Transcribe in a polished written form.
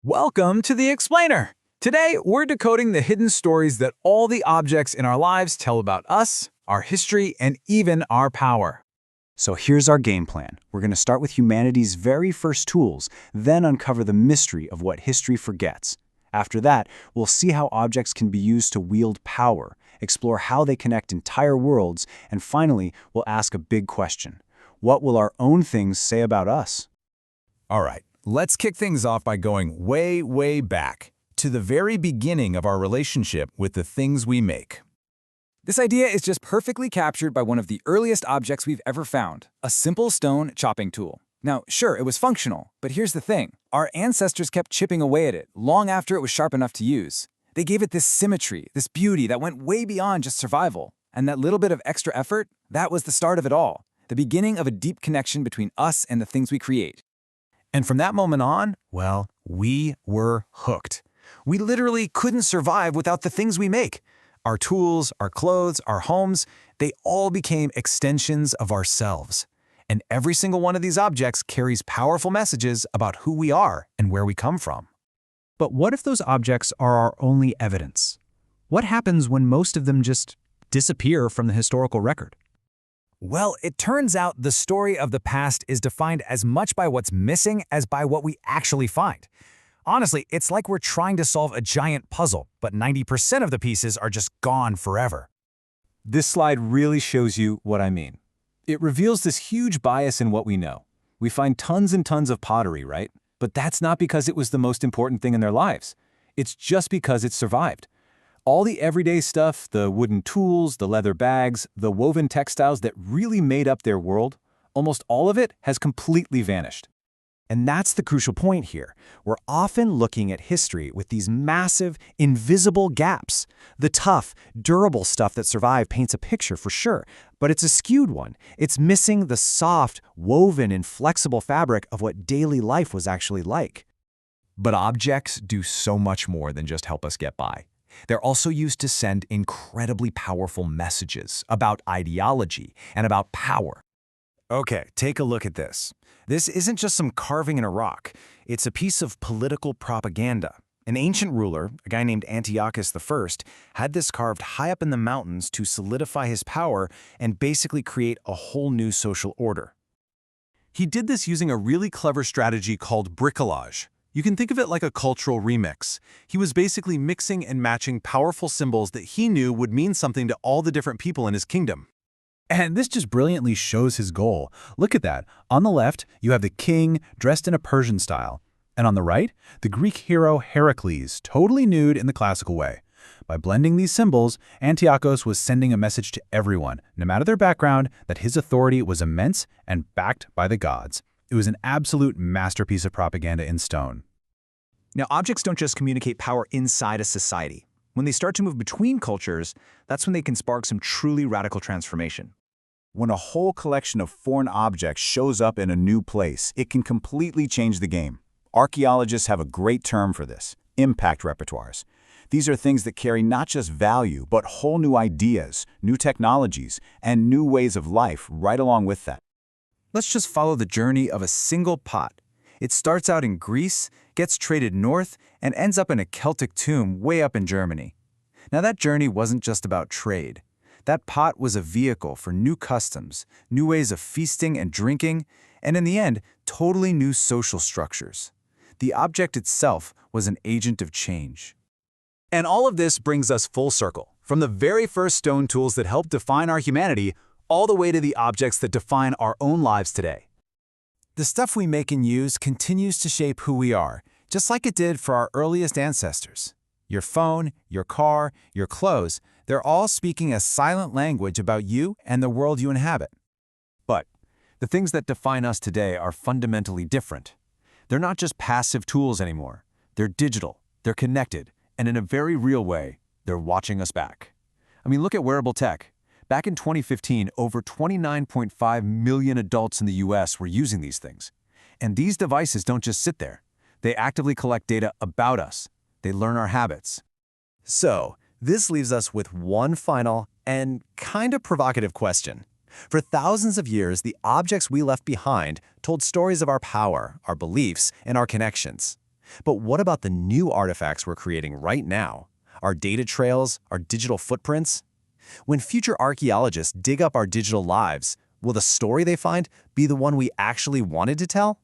Welcome to The Explainer! Today, we're decoding the hidden stories that all the objects in our lives tell about us, our history, and even our power. So here's our game plan. We're going to start with humanity's very first tools, then uncover the mystery of what history forgets. After that, we'll see how objects can be used to wield power, explore how they connect entire worlds, and finally, we'll ask a big question. What will our own things say about us? All right, let's kick things off by going way, way back to the very beginning of our relationship with the things we make. This idea is just perfectly captured by one of the earliest objects we've ever found, a simple stone chopping tool. Now, sure, it was functional, but here's the thing. Our ancestors kept chipping away at it long after it was sharp enough to use. They gave it this symmetry, this beauty that went way beyond just survival. And that little bit of extra effort, that was the start of it all, the beginning of a deep connection between us and the things we create. And from that moment on, well, we were hooked. We literally couldn't survive without the things we make. Our tools, our clothes, our homes, they all became extensions of ourselves. And every single one of these objects carries powerful messages about who we are and where we come from. But what if those objects are our only evidence? What happens when most of them just disappear from the historical record? Well, it turns out the story of the past is defined as much by what's missing as by what we actually find. Honestly, it's like we're trying to solve a giant puzzle, but 90% of the pieces are just gone forever. This slide really shows you what I mean. It reveals this huge bias in what we know. We find tons and tons of pottery, right? But that's not because it was the most important thing in their lives. It's just because it survived. All the everyday stuff, the wooden tools, the leather bags, the woven textiles that really made up their world, almost all of it has completely vanished. And that's the crucial point here. We're often looking at history with these massive, invisible gaps. The tough, durable stuff that survived paints a picture for sure, but it's a skewed one. It's missing the soft, woven, and flexible fabric of what daily life was actually like. But objects do so much more than just help us get by. They're also used to send incredibly powerful messages about ideology and about power. Okay, take a look at this. This isn't just some carving in a rock. It's a piece of political propaganda. An ancient ruler, a guy named Antiochos I, had this carved high up in the mountains to solidify his power and basically create a whole new social order. He did this using a really clever strategy called bricolage. You can think of it like a cultural remix. He was basically mixing and matching powerful symbols that he knew would mean something to all the different people in his kingdom. And this just brilliantly shows his goal. Look at that. On the left, you have the king dressed in a Persian style. And on the right, the Greek hero Heracles, totally nude in the classical way. By blending these symbols, Antiochos was sending a message to everyone, no matter their background, that his authority was immense and backed by the gods. It was an absolute masterpiece of propaganda in stone. Now, objects don't just communicate power inside a society. When they start to move between cultures, that's when they can spark some truly radical transformation. When a whole collection of foreign objects shows up in a new place, it can completely change the game. Archaeologists have a great term for this: impact repertoires. These are things that carry not just value, but whole new ideas, new technologies, and new ways of life right along with that. Let's just follow the journey of a single pot. It starts out in Greece, gets traded north, and ends up in a Celtic tomb way up in Germany. Now, that journey wasn't just about trade. That pot was a vehicle for new customs, new ways of feasting and drinking, and in the end, totally new social structures. The object itself was an agent of change. And all of this brings us full circle, from the very first stone tools that helped define our humanity, all the way to the objects that define our own lives today. The stuff we make and use continues to shape who we are, just like it did for our earliest ancestors. Your phone, your car, your clothes, they're all speaking a silent language about you and the world you inhabit. But the things that define us today are fundamentally different. They're not just passive tools anymore. They're digital, they're connected, and in a very real way, they're watching us back. I mean, look at wearable tech. Back in 2015, over 29.5 million adults in the US were using these things. And these devices don't just sit there. They actively collect data about us. They learn our habits. So, this leaves us with one final and kind of provocative question. For thousands of years, the objects we left behind told stories of our power, our beliefs, and our connections. But what about the new artifacts we're creating right now? Our data trails, our digital footprints? When future archaeologists dig up our digital lives, will the story they find be the one we actually wanted to tell?